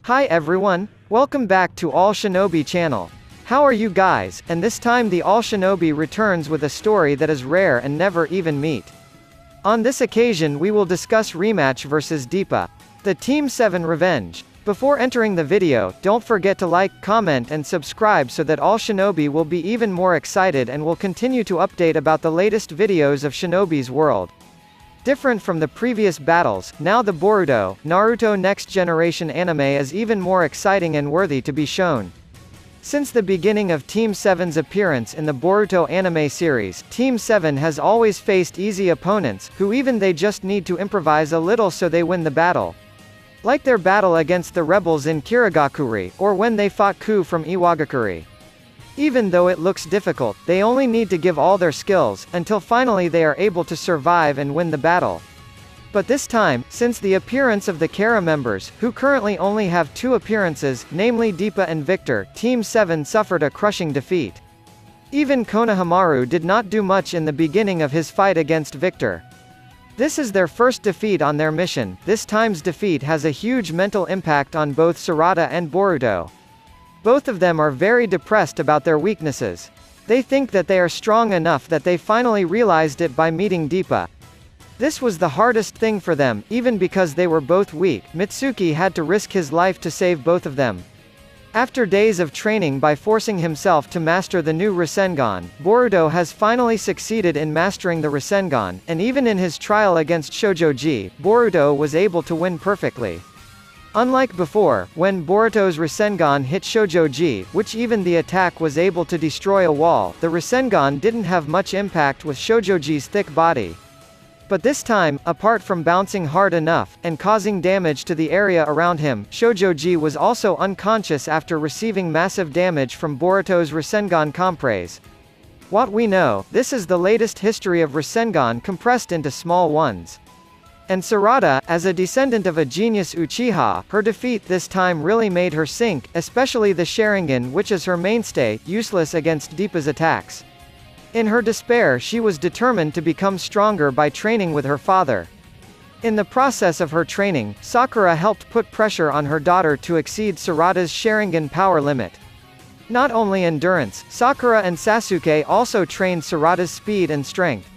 Hi everyone, welcome back to All Shinobi channel. How are you guys? And this time the All Shinobi returns with a story that is rare and never even meet. On this occasion we will discuss rematch versus Deepa, the Team 7 revenge. Before entering the video, don't forget to like, comment and subscribe so that All Shinobi will be even more excited and will continue to update about the latest videos of Shinobi's world. Different from the previous battles, now the Boruto, Naruto Next Generation anime is even more exciting and worthy to be shown. Since the beginning of Team 7's appearance in the Boruto anime series, Team 7 has always faced easy opponents, who even they just need to improvise a little so they win the battle. Like their battle against the rebels in Kirigakuri, or when they fought Ku from Iwagakuri. Even though it looks difficult, they only need to give all their skills, until finally they are able to survive and win the battle. But this time, since the appearance of the Kara members, who currently only have 2 appearances, namely Deepa and Victor, Team 7 suffered a crushing defeat. Even Konohamaru did not do much in the beginning of his fight against Victor. This is their first defeat on their mission. This time's defeat has a huge mental impact on both Sarada and Boruto. Both of them are very depressed about their weaknesses. They think that they are strong enough that they finally realized it by meeting Deepa. This was the hardest thing for them, even because they were both weak. Mitsuki had to risk his life to save both of them. After days of training by forcing himself to master the new Rasengan, Boruto has finally succeeded in mastering the Rasengan, and even in his trial against Shoujoji, Boruto was able to win perfectly. Unlike before, when Boruto's Rasengan hit Shoujoji, which even the attack was able to destroy a wall, the Rasengan didn't have much impact with Shoujoji's thick body. But this time, apart from bouncing hard enough, and causing damage to the area around him, Shoujoji was also unconscious after receiving massive damage from Boruto's Rasengan compres. What we know, this is the latest history of Rasengan compressed into small ones. And Sarada, as a descendant of a genius Uchiha, her defeat this time really made her sink, especially the Sharingan which is her mainstay, useless against Deepa's attacks. In her despair she was determined to become stronger by training with her father. In the process of her training, Sakura helped put pressure on her daughter to exceed Sarada's Sharingan power limit. Not only endurance, Sakura and Sasuke also trained Sarada's speed and strength.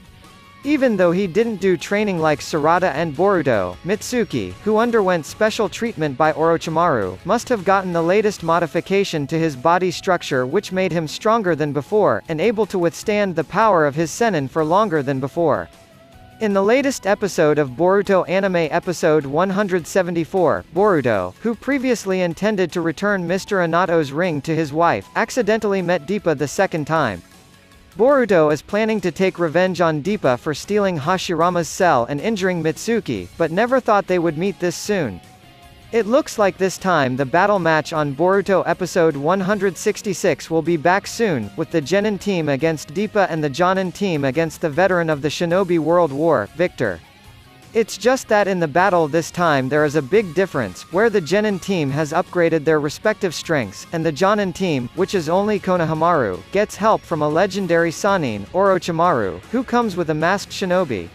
Even though he didn't do training like Sarada and Boruto, Mitsuki, who underwent special treatment by Orochimaru, must have gotten the latest modification to his body structure which made him stronger than before, and able to withstand the power of his Sannin for longer than before. In the latest episode of Boruto anime episode 174, Boruto, who previously intended to return Mr. Anato's ring to his wife, accidentally met Deepa the second time. Boruto is planning to take revenge on Deepa for stealing Hashirama's cell and injuring Mitsuki, but never thought they would meet this soon. It looks like this time the battle match on Boruto episode 166 will be back soon, with the Genin team against Deepa and the Jonin team against the veteran of the Shinobi World War, Victor. It's just that in the battle this time there is a big difference, where the Genin team has upgraded their respective strengths, and the Jonin team, which is only Konohamaru, gets help from a legendary Sannin, Orochimaru, who comes with a masked shinobi.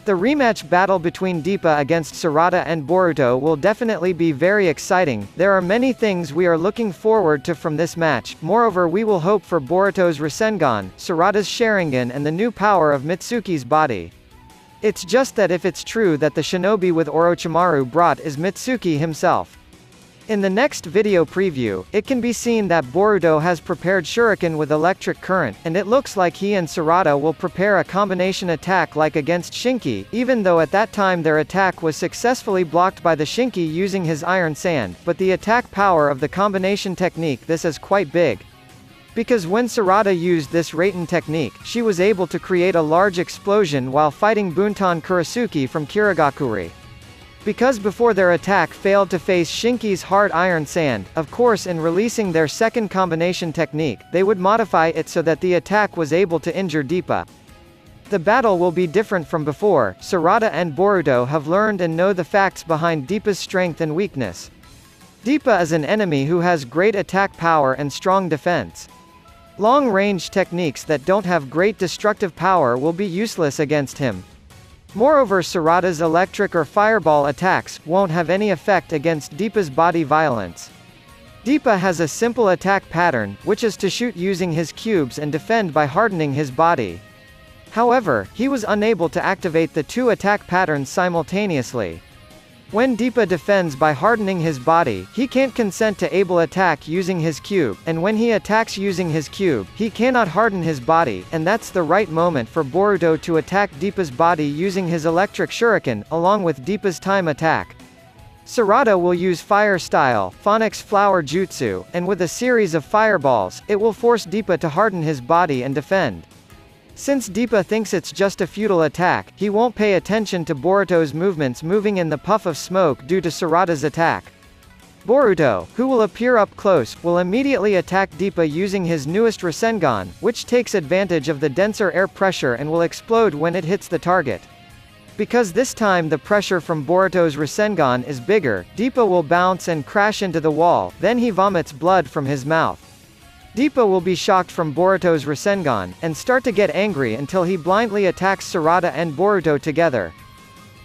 The rematch battle between Deepa against Sarada and Boruto will definitely be very exciting. There are many things we are looking forward to from this match. Moreover, we will hope for Boruto's Rasengan, Sarada's Sharingan and the new power of Mitsuki's body. It's just that if it's true that the shinobi with Orochimaru brought is Mitsuki himself. In the next video preview, it can be seen that Boruto has prepared Shuriken with electric current, and it looks like he and Sarada will prepare a combination attack like against Shinki, even though at that time their attack was successfully blocked by the Shinki using his iron sand, but the attack power of the combination technique this is quite big. Because when Sarada used this Raiten technique, she was able to create a large explosion while fighting Buntan Kurisuke from Kirigakuri. Because before their attack failed to face Shinki's hard iron sand, of course in releasing their second combination technique, they would modify it so that the attack was able to injure Deepa. The battle will be different from before. Sarada and Boruto have learned and know the facts behind Deepa's strength and weakness. Deepa is an enemy who has great attack power and strong defense. Long-range techniques that don't have great destructive power will be useless against him. Moreover, Sarada's electric or fireball attacks won't have any effect against Deepa's body violence. Deepa has a simple attack pattern, which is to shoot using his cubes and defend by hardening his body. However, he was unable to activate the two attack patterns simultaneously. When Deepa defends by hardening his body, he can't consent to able attack using his cube, and when he attacks using his cube, he cannot harden his body, and that's the right moment for Boruto to attack Deepa's body using his electric shuriken, along with Deepa's time attack. Sarada will use fire style, Phoenix Flower Jutsu, and with a series of fireballs, it will force Deepa to harden his body and defend. Since Deepa thinks it's just a futile attack, he won't pay attention to Boruto's movements moving in the puff of smoke due to Sarada's attack. Boruto, who will appear up close, will immediately attack Deepa using his newest Rasengan, which takes advantage of the denser air pressure and will explode when it hits the target. Because this time the pressure from Boruto's Rasengan is bigger, Deepa will bounce and crash into the wall, then he vomits blood from his mouth. Deepa will be shocked from Boruto's Rasengan, and start to get angry until he blindly attacks Sarada and Boruto together.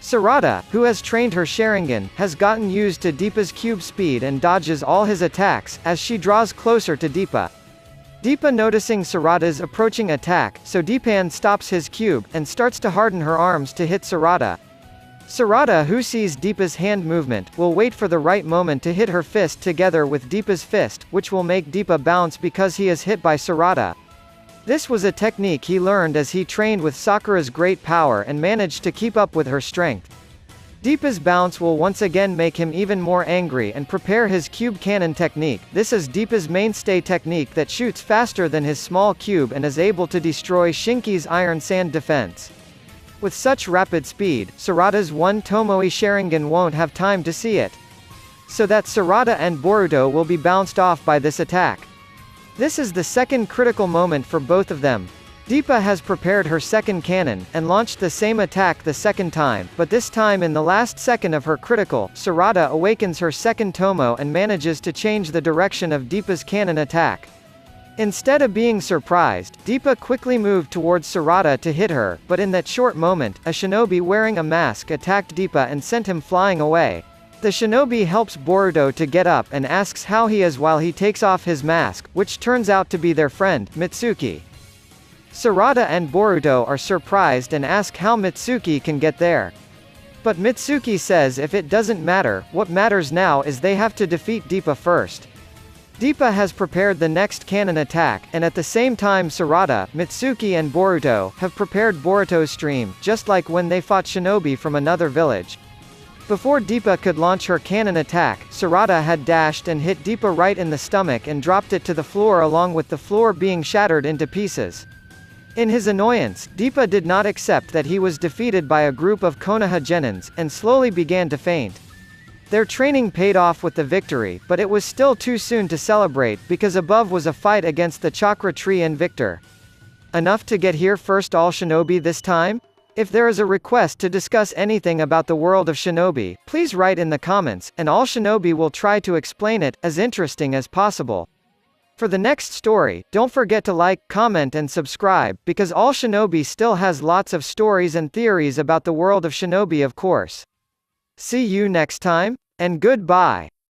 Sarada, who has trained her Sharingan, has gotten used to Deepa's cube speed and dodges all his attacks, as she draws closer to Deepa. Deepa noticing Sarada's approaching attack, so Deepan stops his cube, and starts to harden her arms to hit Sarada. Sarada, who sees Deepa's hand movement, will wait for the right moment to hit her fist together with Deepa's fist, which will make Deepa bounce because he is hit by Sarada. This was a technique he learned as he trained with Sakura's great power and managed to keep up with her strength. Deepa's bounce will once again make him even more angry and prepare his cube cannon technique. This is Deepa's mainstay technique that shoots faster than his small cube and is able to destroy Shinki's iron sand defense. With such rapid speed, Sarada's one Tomoe Sharingan won't have time to see it. So that Sarada and Boruto will be bounced off by this attack. This is the second critical moment for both of them. Deepa has prepared her second cannon, and launched the same attack the second time, but this time in the last second of her critical, Sarada awakens her second Tomo and manages to change the direction of Deepa's cannon attack. Instead of being surprised, Deepa quickly moved towards Sarada to hit her, but in that short moment, a shinobi wearing a mask attacked Deepa and sent him flying away. The shinobi helps Boruto to get up and asks how he is while he takes off his mask, which turns out to be their friend, Mitsuki. Sarada and Boruto are surprised and ask how Mitsuki can get there. But Mitsuki says if it doesn't matter, what matters now is they have to defeat Deepa first. Deepa has prepared the next cannon attack, and at the same time Sarada, Mitsuki and Boruto have prepared Boruto's stream, just like when they fought shinobi from another village. Before Deepa could launch her cannon attack, Sarada had dashed and hit Deepa right in the stomach and dropped it to the floor along with the floor being shattered into pieces. In his annoyance, Deepa did not accept that he was defeated by a group of Konoha genins, and slowly began to faint. Their training paid off with the victory, but it was still too soon to celebrate, because above was a fight against the Chakra Tree and Victor. Enough to get here first all shinobi this time? If there is a request to discuss anything about the world of shinobi, please write in the comments, and all shinobi will try to explain it, as interesting as possible. For the next story, don't forget to like, comment and subscribe, because all shinobi still has lots of stories and theories about the world of shinobi of course. See you next time, and goodbye.